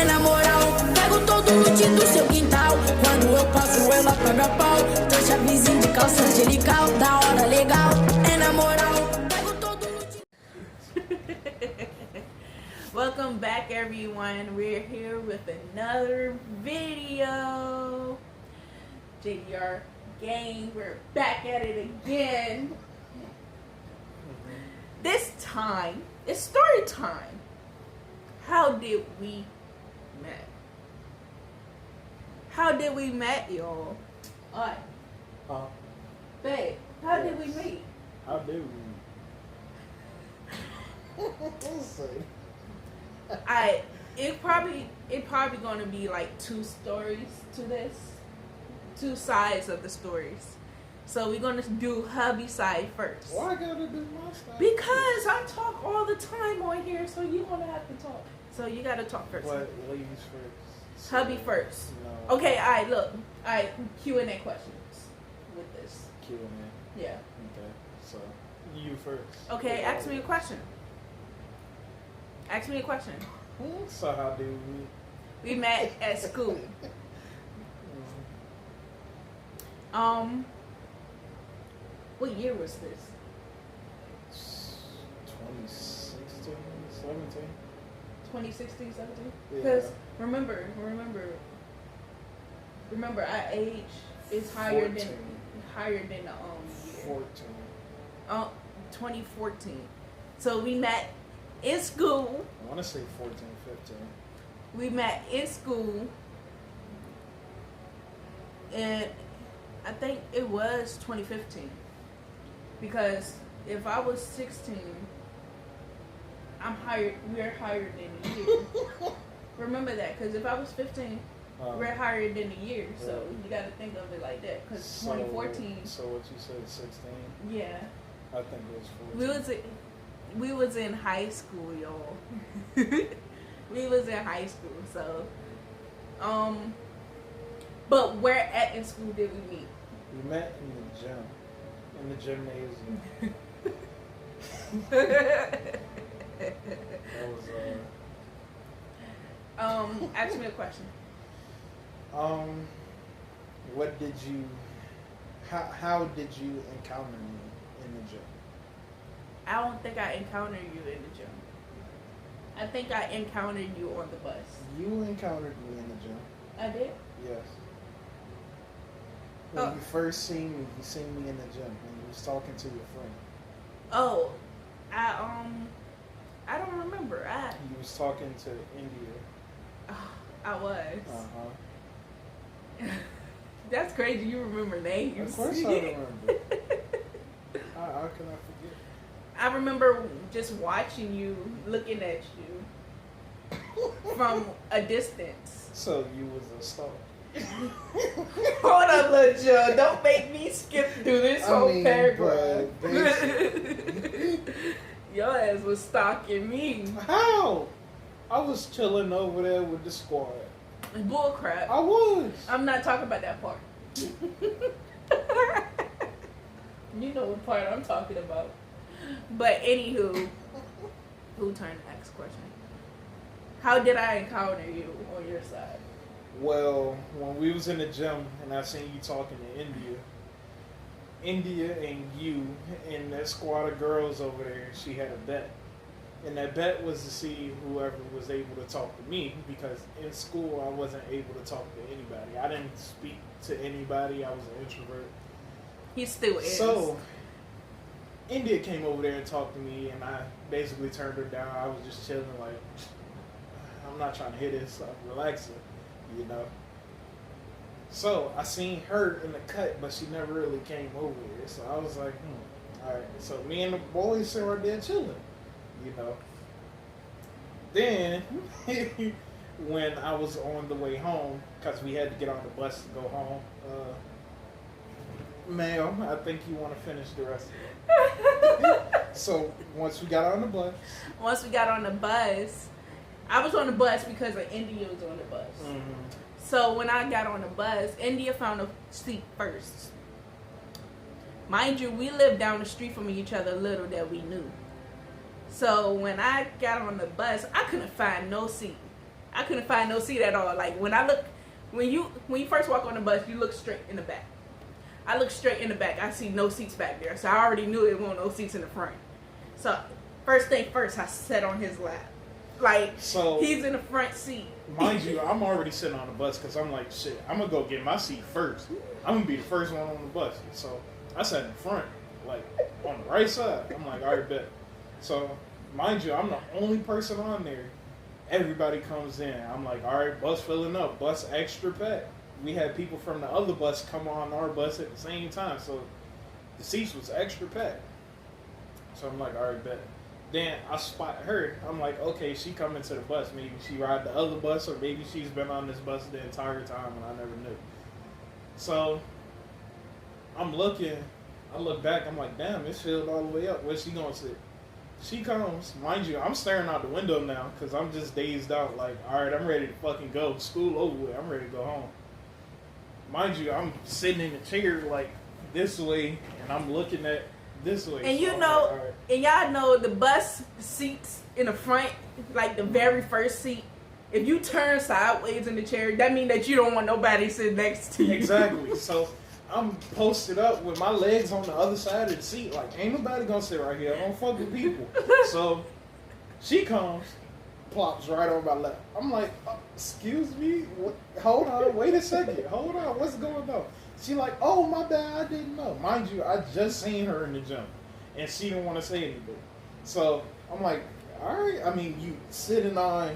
É na moral, pego todo o loot do seu quintal. Quando eu passo, ela paga pau. Deixa a vizinha de calça angelical. Da hora legal, é na moral, pego todo o loot. Welcome back, everyone. We're here with another video. JDR gang, we're back at it again. This time, it's story time. How did we met? How did we met, y'all? Alright. Babe, how did we meet? How did we meet? It probably gonna be like two stories to this. Two sides of the stories. So we're gonna do hubby side first. Why I gotta do my side? Because I talk all the time on here, so you're gonna have to talk. So you gotta talk first. What, ladies first? Hubby first. No. Okay, alright, look. Alright, Q&A questions with this. Q&A. Yeah. Okay, so you first. Okay, ask me a question. Ask me a question. So how did we? We met at school. What year was this? 2016, 17. 2016, 17? Yeah. Because remember, our age is higher 14. than the year. 14. 2014. So we met in school. I want to say 14, 15. We met in school, and I think it was 2015. Because if I was 16, we're higher than a year. Remember that, because if I was 15, we're higher than a year. So you got to think of it like that. Because 2014. So what you said, 16? Yeah. I think it was 14. We was in high school, y'all. We was in high school, so but where at in school did we meet? We met in the gym, in the gymnasium. That was ask me a question. What did you? How did you encounter me in the gym? I don't think I encountered you in the gym. I think I encountered you on the bus. You encountered me in the gym. I did? Yes. When you first seen me, you seen me in the gym and you was talking to your friend. Oh, I don't remember. You was talking to India. I was. That's crazy. You remember names. Of course I remember. How can I forget? I remember just watching you, looking at you from a distance. So you was a star. Hold up, little Joe. Don't make me skip through this whole paragraph. Your ass was stalking me. How? I was chilling over there with the squad. Bull crap. I was. I'm not talking about that part. You know what part I'm talking about. But anywho, who turned the next question? How did I encounter you on your side? Well, when we was in the gym and I seen you talking to India and you and that squad of girls over there, she had a bet. And that bet was to see whoever was able to talk to me, because in school I wasn't able to talk to anybody. I didn't speak to anybody. I was an introvert. He still is. So India came over there and talked to me, and I basically turned her down. I was just chilling, like, I'm not trying to hit this, I'm relaxing, you know. So I seen her in the cut, but she never really came over here. So I was like, all right. So me and the boys sit right there chilling, you know. Then when I was on the way home, because we had to get on the bus to go home, ma'am, I think you want to finish the rest of it. So once we got on the bus. I was on the bus because India was on the bus. Mm-hmm. So when I got on the bus, India found a seat first. Mind you, we lived down the street from each other, little that we knew. So when I got on the bus, I couldn't find no seat. I couldn't find no seat at all. Like when you first walk on the bus, you look straight in the back. I look straight in the back. I see no seats back there, so I already knew it wasn't no seats in the front. So first thing first, I sat on his lap. Like So he's in the front seat. mind you, I'm already sitting on the bus because I'm like, shit, I'm gonna go get my seat first. I'm gonna be the first one on the bus. So I sat in the front, like on the right side. I'm like, all right, bet. So mind you, I'm the only person on there. Everybody comes in. I'm like, all right, bus filling up, bus extra packed. We had people from the other bus come on our bus at the same time, so the seats was extra packed. So I'm like, all right, bet. Then I spot her. I'm like, okay, she coming to the bus. Maybe she ride the other bus, or maybe she's been on this bus the entire time and I never knew. So I'm looking. I look back. I'm like, damn, it's filled all the way up. Where's she gonna sit? She comes. Mind you, I'm staring out the window now because I'm just dazed out. Like, all right, I'm ready to fucking go. School over with. I'm ready to go home. Mind you, I'm sitting in the chair like this way, and I'm looking at this way. And so you I'm know, like, all right. and y'all know the bus seats in the front, like the very first seat. If you turn sideways in the chair, that means that you don't want nobody sitting next to you. Exactly. So I'm posted up with my legs on the other side of the seat. Like, ain't nobody gonna sit right here. I don't fuck with people. So she comes, plops right on my lap. I'm like, excuse me? What? Hold on. Wait a second. Hold on. What's going on? She like, oh, my bad. I didn't know. Mind you, I just seen her in the gym. And she didn't want to say anything. So I'm like, all right. I mean, you sitting on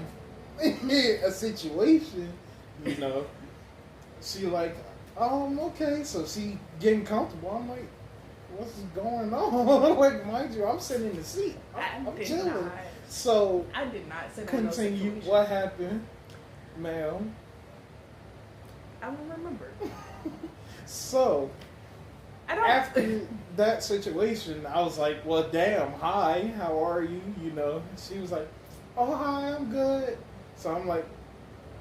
a situation, you know. She like, okay. So she getting comfortable. I'm like, what's going on? Like, mind you, I'm sitting in the seat. I'm chilling. So I did not sit in continue. no What happened, ma'am? I don't remember. So I don't. after that situation, I was like, well, damn, hi, how are you? You know, she was like, oh, hi, I'm good. So I'm like,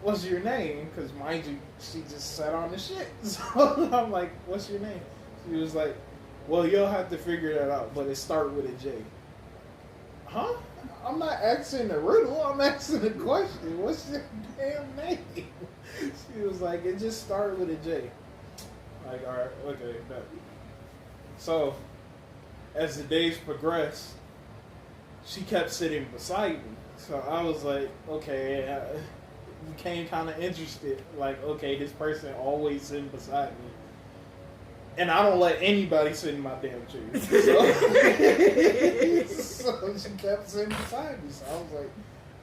what's your name? Because mind you, she just sat on the shit. So I'm like, what's your name? She was like, well, you'll have to figure that out, but it starts with a J. Huh? I'm not asking a riddle, I'm asking a question. What's your damn name? She was like, it just started with a J. Like, all right, okay, bet. So, as the days progressed, she kept sitting beside me. So I was like, okay, I became kind of interested. Like, okay, this person always sitting beside me. And I don't let anybody sit in my damn chair. So she kept sitting beside me. So I was like,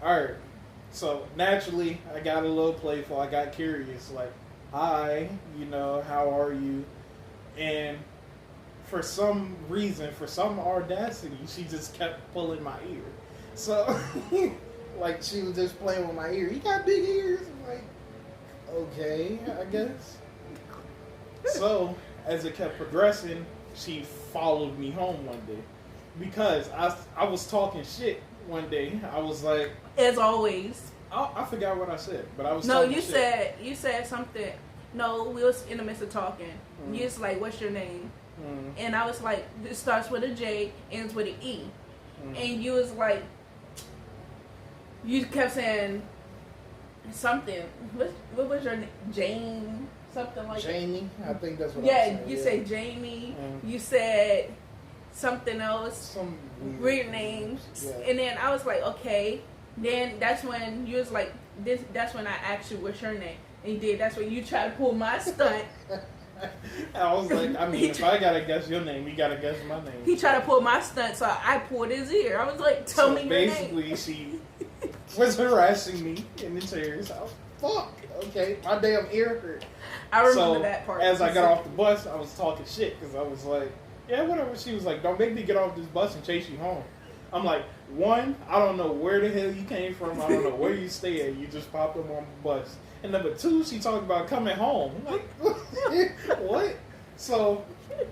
all right. So naturally, I got a little playful. I got curious. Like, hi, you know, how are you? And for some reason, for some audacity, she just kept pulling my ear. So, like, she was just playing with my ear. You got big ears? I'm like, okay, I guess. So, as it kept progressing, she followed me home one day. Because I was talking shit one day. I was like... As always. I forgot what I said, but I was No, talking shit. you said something. No, we was in the midst of talking. Mm. You was like, what's your name? Mm. And I was like, it starts with a J, ends with an E. Mm. And you was like, you kept saying something. What was your name? Jane? Something like Jamie? I think that's what I yeah, said. you said Jamie. Mm. You said something else. Some Weird names. Yeah. And then I was like, okay. Then that's when you was like, that's when I asked you what's your name. And you did. That's when you tried to pull my stunt. I was like, I mean, if I gotta guess your name, you gotta guess my name. He tried to pull my stunt, so I pulled his ear. I was like, tell me your name. Basically, she was harassing me in the chairs. I was, fuck. Okay, my damn ear hurt. I remember So, that part. as I got off the bus, I was talking shit because I was like, yeah, whatever. She was like, don't make me get off this bus and chase you home. I'm like, one, I don't know where the hell you came from. I don't know where you stay at. You just popped up on the bus. And number two, she talked about coming home. I'm like, what? So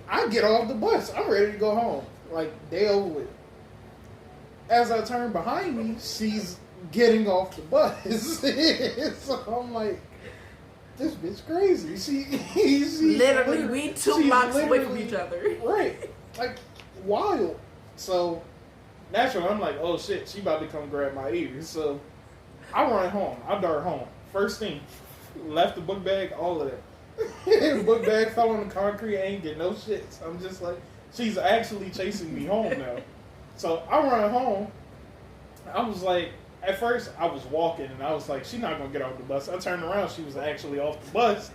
I get off the bus. I'm ready to go home. Like, day over with. As I turn behind me, she's getting off the bus. So I'm like, this bitch crazy. She literally, we 2 blocks away from each other. Right. Like, wild. So, naturally, I'm like, oh shit, she about to come grab my ears. So, I run home. I dart home. First thing, left the book bag, all of that. Book bag fell on the concrete. I ain't get no shit. So I'm just like, she's actually chasing me home now. So I run home. I was like, at first I was walking and I was like, she's not gonna get off the bus. I turned around, she was actually off the bus,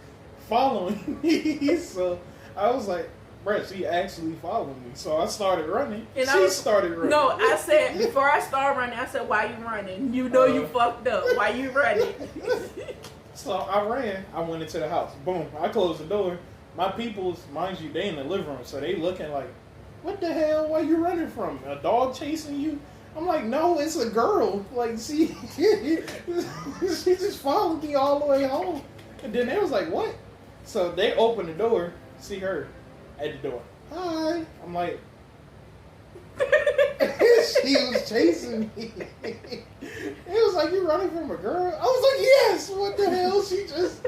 following me. So I was like, bruh, she actually followed me. So I started running. And she started running. No, I said, before I started running, I said, why you running? You know you fucked up. Why you running? So I ran. I went into the house. Boom. I closed the door. My peoples, mind you, they in the living room. So they looking like, what the hell? Where you running from? A dog chasing you? I'm like, no, it's a girl. Like, she just followed me all the way home. And then they was like, what? So they opened the door, see her at the door. Hi. I'm like, she was chasing me. It was like, you running from a girl? I was like, yes. What the hell? She just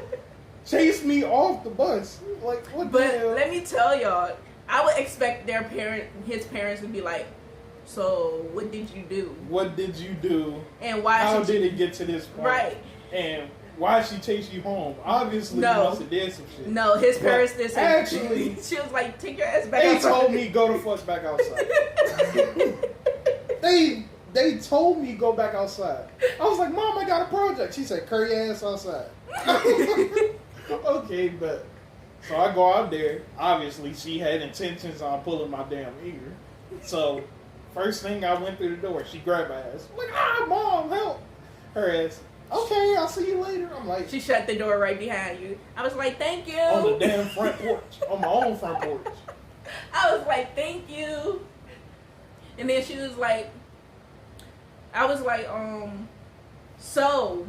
chased me off the bus. Like, what the hell? But let me tell y'all, I would expect his parents would be like, so what did you do? What did you do? And why? How did it get to this point? Right. And why she chased you home? Obviously, you must have did some shit. No, his parents did say. Actually, she was like, take your ass back outside. outside. They told me go the fuck back outside. they told me go back outside. I was like, Mom, I got a project. She said, curry your ass outside. Okay, but so I go out there. Obviously, she had intentions on pulling my damn ear. So first thing I went through the door, she grabbed my ass. I'm like, Mom, help. Her ass, okay, I'll see you later. I'm like, she shut the door right behind you. I was like, thank you. On the damn front porch. On my own front porch. I was like, thank you. And then she was like, I was like, so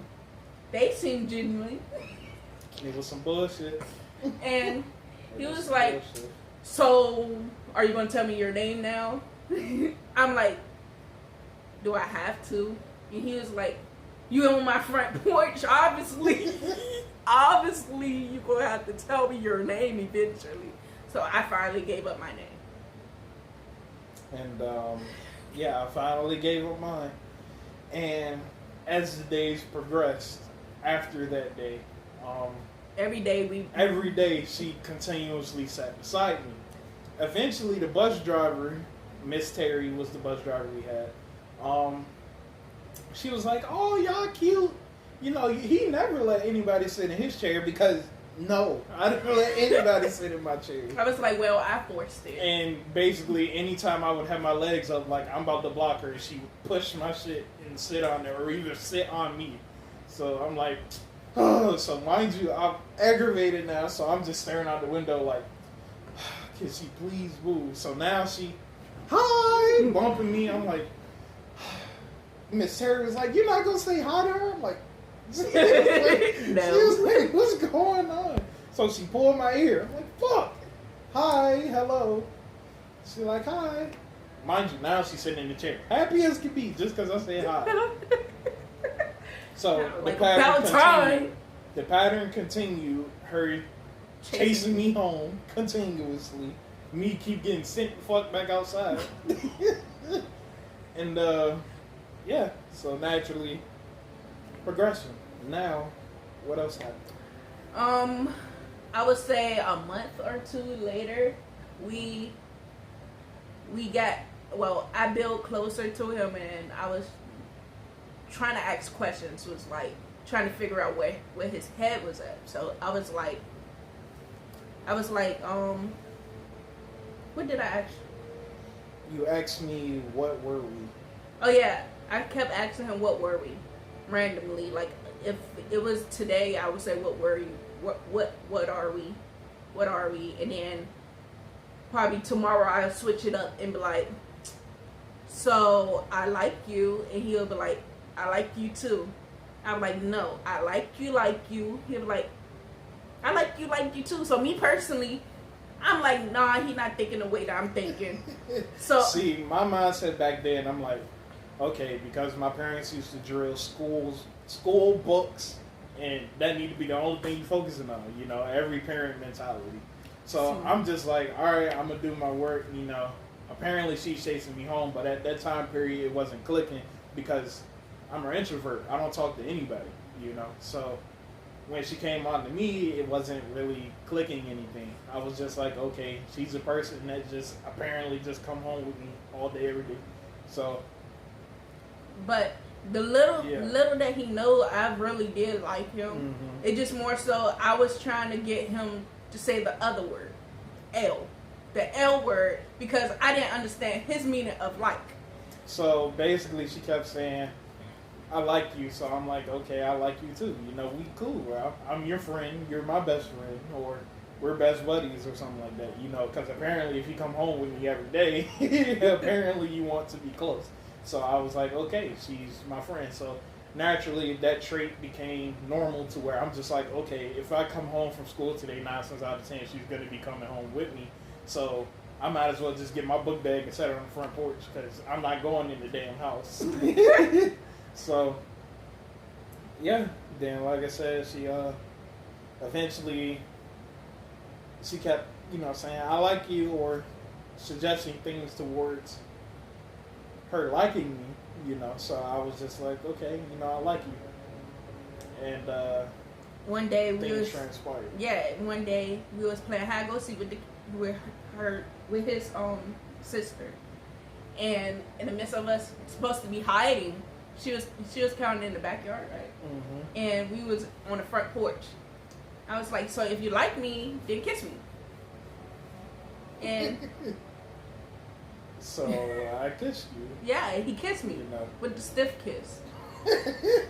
they seem genuine. It was some bullshit. And he was like, so are you going to tell me your name now? I'm like, do I have to? And he was like, you on my front porch, obviously. Obviously, you're going to have to tell me your name eventually. So I finally gave up my name. And, I finally gave up mine. And as the days progressed after that day, every day she continuously sat beside me. Eventually, the bus driver, Miss Terry was the bus driver we had. She was like, oh, y'all cute. You know, he never let anybody sit in his chair because, no, I didn't let anybody sit in my chair. I was like, well, I forced it. And basically, anytime I would have my legs up, like, I'm about to block her, she would push my shit and sit on there or even sit on me. So I'm like, oh, so mind you, I'm aggravated now, so I'm just staring out the window like, can she please move? So now she, hi, bumping me. I'm like, Miss Terry was like, you're not going to say hi to her? I'm like, no. She was like, what's going on? So she pulled my ear. I'm like, fuck. Hi, hello. She's like, hi. Mind you, now she's sitting in the chair. Happy as can be, just because I said hi. So like the pattern continued. Her chasing me home continuously. Me keep getting sent the fuck back outside. And so naturally progression. Now, what else happened? I would say a month or two later, I built closer to him, and I was trying to ask questions, was like trying to figure out where his head was at. So I was like, what did I ask you? You asked me, what were we? Oh yeah, I kept asking him, what were we? Randomly, like if it was today, I would say, what were you? What are we? What are we? And then probably tomorrow I'll switch it up and be like, so I like you, and he'll be like, I like you too. I'm like, no, I like you. He'll be like, I like you too. So me personally, I'm like, nah, he not thinking the way that I'm thinking. So see, my mindset back then, I'm like, okay, because my parents used to drill school books, and that need to be the only thing you're focusing on, you know, every parent mentality. So I'm just like, all right, I'm going to do my work, you know. Apparently she's chasing me home, but at that time period, it wasn't clicking because I'm an introvert. I don't talk to anybody, you know. So when she came on to me, it wasn't really clicking anything. I was just like, okay, she's a person that just apparently just come home with me all day, every day. So, but the little Yeah. little that he knows, I really did like him. Mhm. It just more so I was trying to get him to say the other word, L, the L word, because I didn't understand his meaning of like. So basically, she kept saying, "I like you." So I'm like, "Okay, I like you too. You know, we cool, bro. I'm your friend. You're my best friend, or we're best buddies, or something like that. You know, because apparently, if you come home with me every day, apparently you want to be close." So I was like, "Okay, she's my friend." So naturally, that trait became normal to where I'm just like, "Okay, if I come home from school today, 9 times out of 10, she's gonna be coming home with me." So I might as well just get my book bag and set her on the front porch because I'm not going in the damn house. So, yeah. Then, like I said, she eventually she kept, saying I like you or suggesting things towards her liking me. So I was just like, okay, I like you. And One day we things was transpired. one day we was playing hide and go seek with his sister, and in the midst of us supposed to be hiding, she was counting in the backyard, right? Mm-hmm. And we was on the front porch. I was like, so if you like me, then kiss me. And So I kissed you. yeah, he kissed me with the stiff kiss.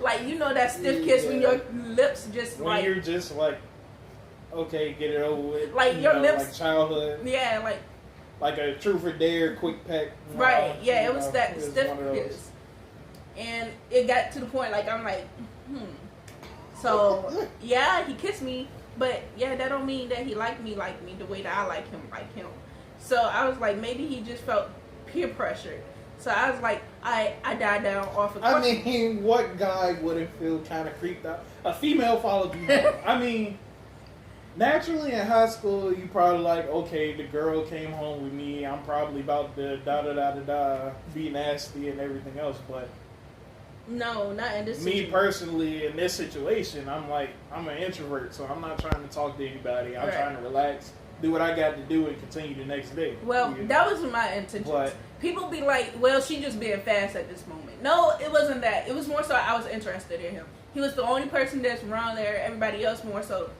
Like, that stiff Yeah. kiss when your lips just When like, you're just like, okay, get it over with. Like, your lips- like childhood, yeah, like a truth or dare, quick peck. right, yeah, it was that it was stiff one of those. kiss. And it got to the point, like, I'm like, So, yeah, he kissed me, but yeah, that don't mean that he liked me the way that I like him. So I was like, maybe he just felt peer pressured. So I was like, I died down off of I mean, what guy wouldn't feel kind of creeped out? A female followed you home. I mean, naturally in high school, you probably like, okay, the girl came home with me. I'm probably about to be nasty and everything else. But No, not in this me situation. personally, in this situation, I'm an introvert, so I'm not trying to talk to anybody. I'm Right. trying to relax, do what I got to do, and continue the next day. Well, that was my intention. But- People be like, well, she just being fast at this moment. No, it wasn't that. It was more so I was interested in him. He was the only person that's around there. Everybody else was more so,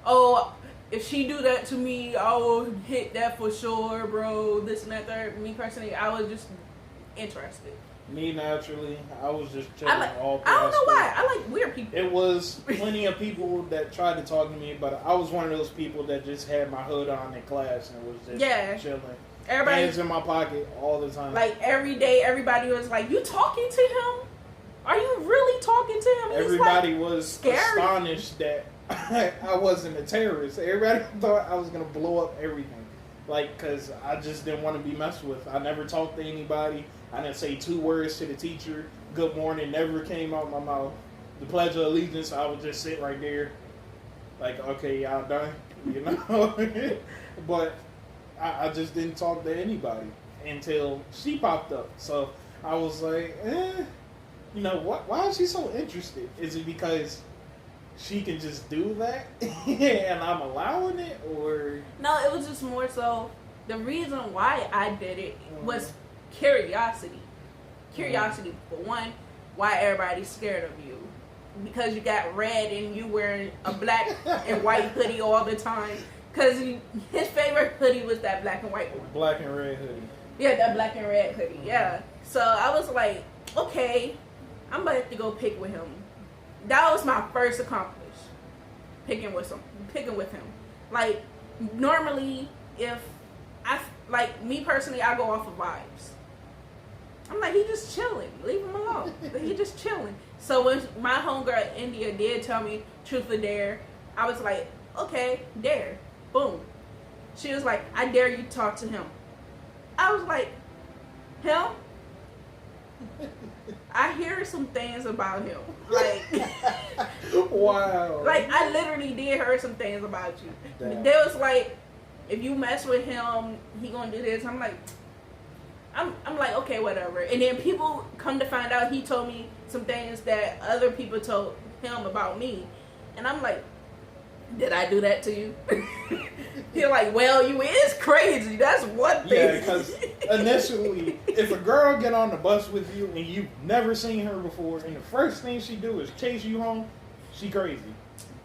oh, if she do that to me, I will hit that for sure, bro. This and that, third. Me personally, I was just interested. Me, naturally, I was just chilling all I don't know throughout why. I like weird people. It was plenty of people that tried to talk to me, but I was one of those people that just had my hood on in class and was just chilling. Everybody, Hands in my pocket all the time. like every day, everybody was like, "You talking to him? Are you really talking to him?" He's Everybody like, was scary. astonished that I wasn't a terrorist. Everybody thought I was going to blow up everything. Because I just didn't want to be messed with. I never talked to anybody. I didn't say 2 words to the teacher. Good morning never came out my mouth. The Pledge of Allegiance, I would just sit right there. Like, okay, y'all done? But I just didn't talk to anybody until she popped up. So I was like, why is she so interested? Is it because she can just do that and I'm allowing it, or no, it was just more so the reason why I did it was curiosity. Curiosity for one, why everybody's scared of you. Because you got red and you wearing a black and white hoodie all the time. Because his favorite hoodie was that black and white one. black and red hoodie? Yeah, that black and red hoodie. Yeah. So I was like, okay, I'm about to have to go pick with him. That was my first accomplishment. Picking with him. Like, normally, if me personally, I go off of vibes. I'm like, he just chilling. Leave him alone. He just chilling. So when my homegirl India did tell me truth or dare, I was like, okay, dare. Boom. She was like, I dare you to talk to him. I was like, him? I hear some things about him. Like, Wow. like I literally did hear some things about you. Damn. There was like, if you mess with him, he gonna do this. I'm like, I'm like, okay, whatever. And then people come to find out he told me some things that other people told him about me. And I'm like, did I do that to you? He's like, well, you is crazy. That's one thing. Yeah, because initially, if a girl get on the bus with you and you've never seen her before, and the first thing she do is chase you home, she crazy.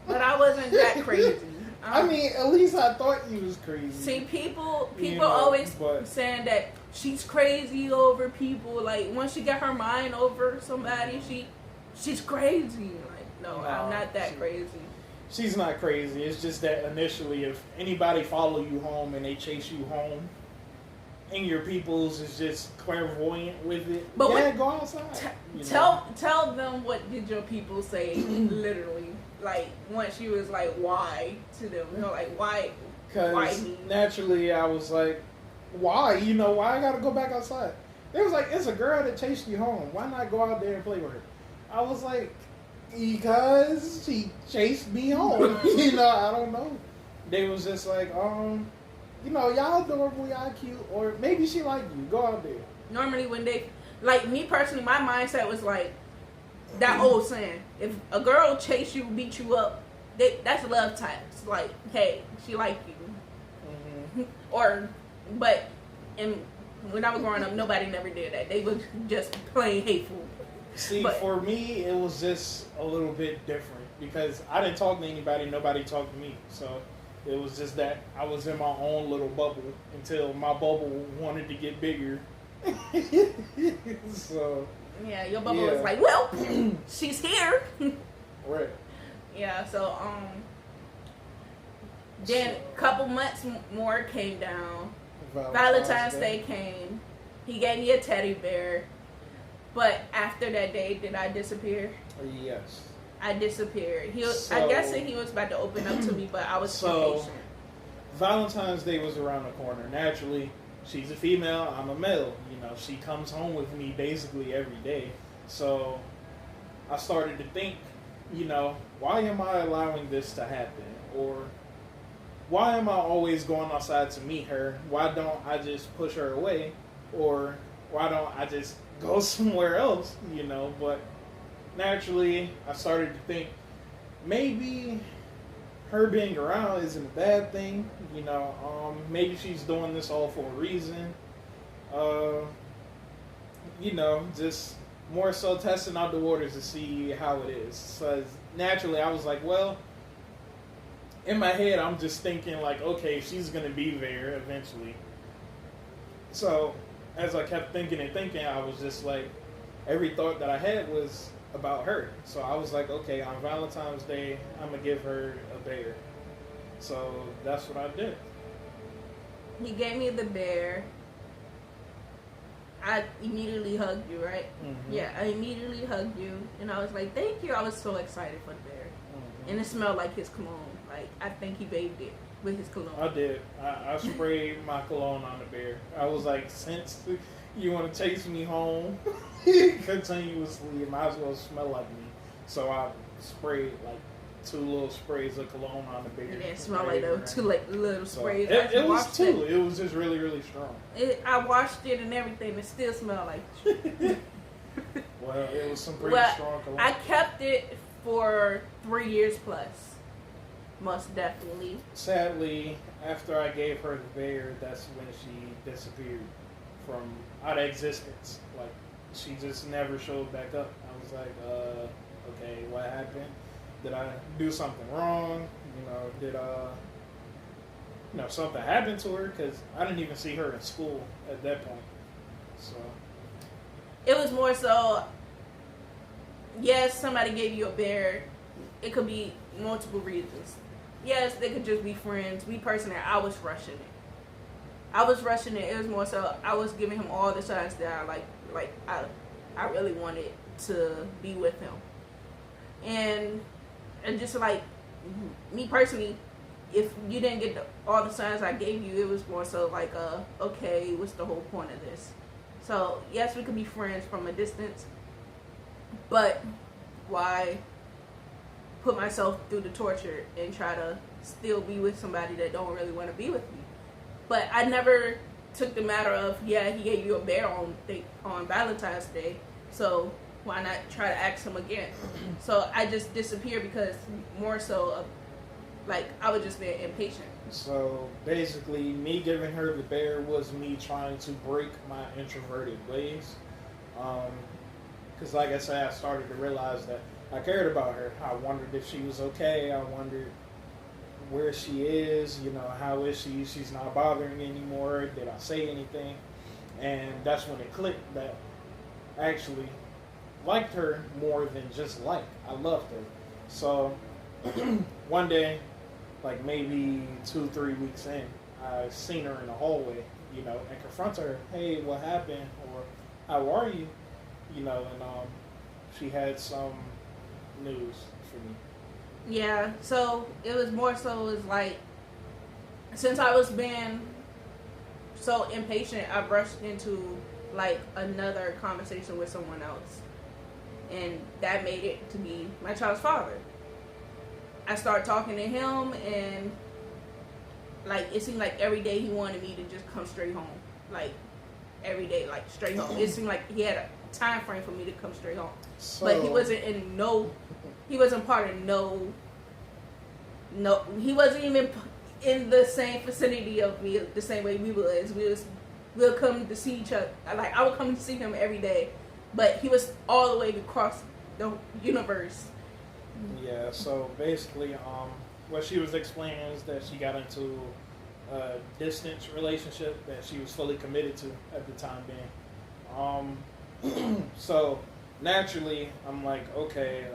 But I wasn't that crazy. I mean, at least I thought you was crazy. See, people You know, always but- saying that she's crazy over people. Like, once she got her mind over somebody, she's crazy. Like, no, I'm not that crazy. She's not crazy. It's just that initially, if anybody follow you home and they chase you home, and your peoples is just clairvoyant with it, But yeah, go outside. Tell them what did your people say, literally. Like, once you was like, why to them? You know, like, why Because me? naturally, I was like, why? You know, why I gotta go back outside? They was like, it's a girl that chased you home. Why not go out there and play with her? I was like, because she chased me home. You know, I don't know. They was just like, you know, y'all adorable, y'all cute, or maybe she like you. Go out there. Normally when they, like me personally, my mindset was like, that old saying, if a girl chase you, beat you up, that's love types. Like, hey, she like you. But when I was growing up, nobody never did that. They was just plain hateful. See, for me, it was just a little bit different because I didn't talk to anybody, nobody talked to me. So it was just that I was in my own little bubble until my bubble wanted to get bigger. So yeah, your bubble was like, well, she's here. Right. Yeah, so then a couple months more came down. Valentine's Day came. He gave me a teddy bear. But after that day, did I disappear? Yes. I disappeared. I guess he was about to open up to me, but I was too patient. Valentine's Day was around the corner. Naturally, she's a female, I'm a male. You know, she comes home with me basically every day. So I started to think, you know, why am I allowing this to happen? Or why am I always going outside to meet her? Why don't I just push her away? Or why don't I just go somewhere else, you know? But naturally, I started to think maybe her being around isn't a bad thing, you know. Maybe she's doing this all for a reason. You know, just more so testing out the waters to see how it is. So naturally, I was like, well, in my head, I'm just thinking like, okay, she's gonna be there eventually. So as I kept thinking, I was just like, every thought that I had was about her. So I was like, okay, on Valentine's Day, I'm gonna give her a bear. So that's what I did. He gave me the bear. I immediately hugged you, right? Mm-hmm. Yeah, I immediately hugged you, and I was like, thank you. I was so excited for the bear. Mm-hmm. And it smelled like his cologne. Like, I think he bathed it with his cologne. I did. I sprayed my cologne on the bear. I was like, since you want to chase me home continuously, you might as well smell like me. So I sprayed like 2 little sprays of cologne on the bear. And it smelled like those 2 little So sprays. it was 2. It was just really, really strong. I washed it and everything. It still smelled like Well, it was some pretty strong cologne. I kept it for 3 years plus. Most definitely. Sadly, after I gave her the bear, that's when she disappeared from out of existence. Like, she just never showed back up. I was like, okay, what happened? Did I do something wrong? You know, did something happen to her? Because I didn't even see her in school at that point. So it was more so, yes, somebody gave you a bear. It could be multiple reasons. Yes, they could just be friends. Me personally, I was rushing it. It was more so I was giving him all the signs that I really wanted to be with him. And just like me personally, if you didn't get all the signs I gave you, it was more so like, okay, what's the whole point of this? So yes, we could be friends from a distance, but why put myself through the torture and try to still be with somebody that don't really want to be with me? But I never took the matter of, yeah, he gave you a bear on Valentine's Day, so why not try to ask him again? So I just disappeared because more so of, like, I was just being impatient. So basically, me giving her the bear was me trying to break my introverted ways. Because like I said, I started to realize that I cared about her. I wondered if she was okay. I wondered where she is, you know, how is she? She's not bothering me anymore. Did I say anything? And that's when it clicked that I actually liked her more than just like. I loved her. So one day, like maybe 2-3 weeks in, I seen her in the hallway, you know, and confronted her. Hey, what happened? Or how are you? You know, and she had some news for me. Yeah, so it was more so it was like, since I was being so impatient, I brushed into like another conversation with someone else, and that made it to be my child's father. I started talking to him, and like it seemed like every day he wanted me to just come straight home, like every day, like straight home. It seemed like he had a time frame for me to come straight home, but he wasn't in he wasn't part of he wasn't even in the same vicinity of me the same way we was. We'll come to see each other. Like, I would come to see him every day, but he was all the way across the universe. Yeah, so basically, what she was explaining is that she got into a distance relationship that she was fully committed to at the time being. So naturally, I'm like, okay,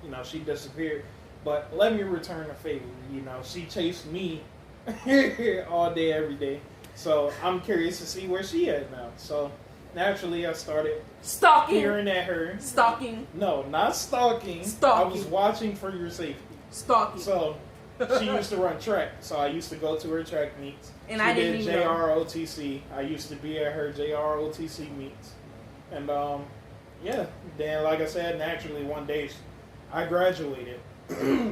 you know, she disappeared, but let me return the favor. You know, she chased me all day, every day. So I'm curious to see where she at now. So naturally, I started Stalking. peering at her. Stalking. No, not stalking. Stalking. I was watching for your safety. Stalking. So she used to run track, so I used to go to her track meets. And she I didn't did even know. JROTC. I used to be at her JROTC meets, and yeah. Then, like I said, naturally one day I graduated,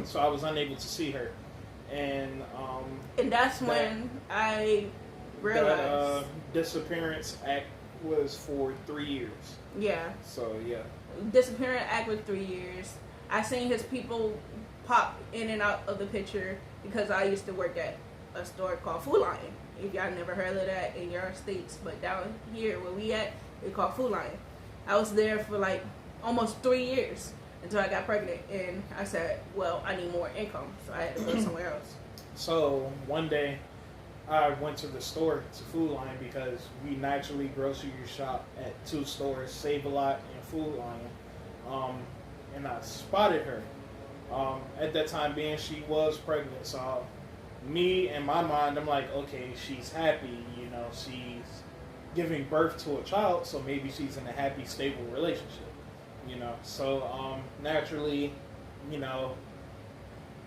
so I was unable to see her, and that's when I realized. that disappearance act was for 3 years. Yeah. So yeah. Disappearing act with 3 years. I seen his people pop in and out of the picture because I used to work at a store called Food Lion. If y'all never heard of that in your states, but down here where we at, we call Food Lion. I was there for like almost 3 years until I got pregnant, and I said, well, I need more income, so I had to go somewhere else. So one day I went to the store, to Food Lion, because we naturally grocery shop at 2 stores, Save-A-Lot and Food Lion. And I spotted her. At that time being, she was pregnant. So me, in my mind, I'm like, okay, she's happy. You know, she's giving birth to a child, so maybe she's in a happy, stable relationship. You know, so naturally, you know,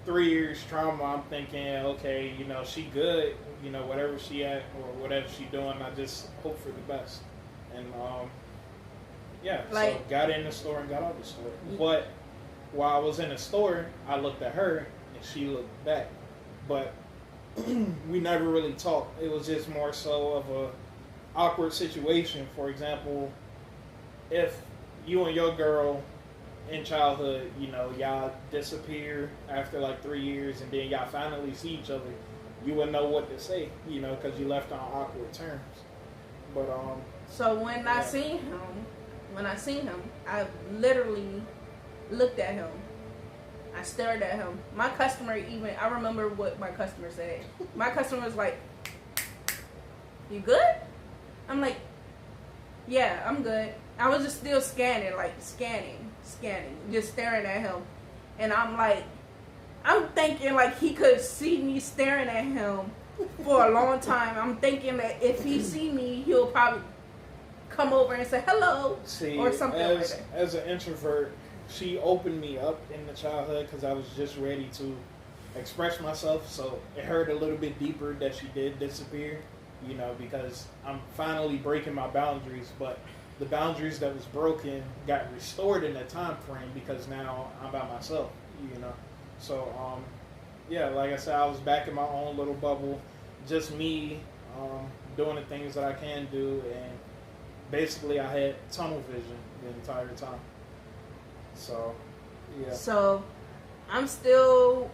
3 years trauma, I'm thinking, okay, you know, she good, you know, whatever she at or whatever she doing, I just hope for the best. And yeah, Like, so got in the store and got out the store. But while I was in the store, I looked at her and she looked back. But we never really talked. It was just more so of a awkward situation. For example, if you and your girl in childhood, you know, y'all disappear after like 3 years and then y'all finally see each other, you wouldn't know what to say, you know, because you left on awkward terms. But So when I seen him, I literally looked at him. I stared at him. My customer I remember what my customer said. My customer was like, "You good?" I'm like, "Yeah, I'm good." I was just still scanning, just staring at him. And I'm thinking like he could see me staring at him for a long time. I'm thinking that if he see me, he'll probably come over and say hello or something like that. As an introvert, she opened me up in the childhood because I was just ready to express myself. So it hurt a little bit deeper that she did disappear, you know, because I'm finally breaking my boundaries. But the boundaries that was broken got restored in that time frame because now I'm by myself, you know. So, yeah, like I said, I was back in my own little bubble, just me doing the things that I can do, and basically I had tunnel vision the entire time. So, yeah. So, I'm still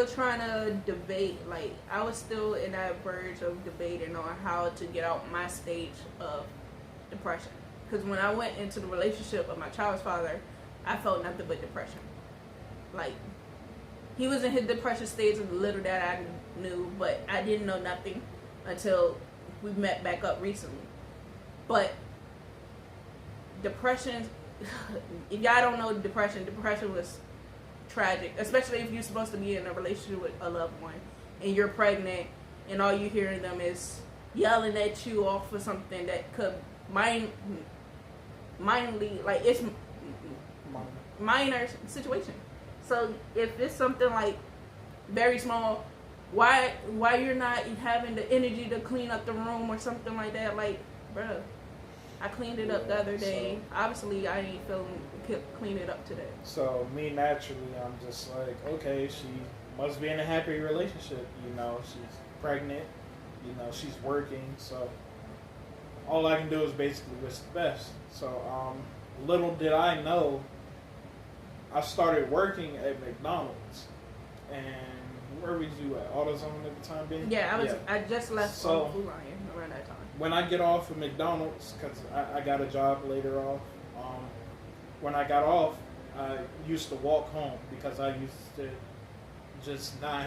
trying to debate. Like, I was still in that verge of debating on how to get out my stage of depression. Because when I went into the relationship of my child's father, I felt nothing but depression. Like, he was in his depression stage of the little that I knew, but I didn't know nothing until we met back up recently. But depression, if y'all don't know depression was tragic, especially if you're supposed to be in a relationship with a loved one and you're pregnant and all you hearing them is yelling at you off for something that could mindly, like, it's minor situation. So if it's something like very small, why you're not having the energy to clean up the room or something like that? Like, bruh, I cleaned it up the other day. So, obviously, I ain't feeling clean it up today. So me, naturally, I'm just like, okay, she must be in a happy relationship. You know, she's pregnant. You know, she's working. So all I can do is basically wish the best. So little did I know, I started working at McDonald's. And where was you at? AutoZone at the time being? Yeah, I just left Food Lion around that time. When I get off of McDonald's, because I got a job later off, when I got off, I used to walk home because I used to just not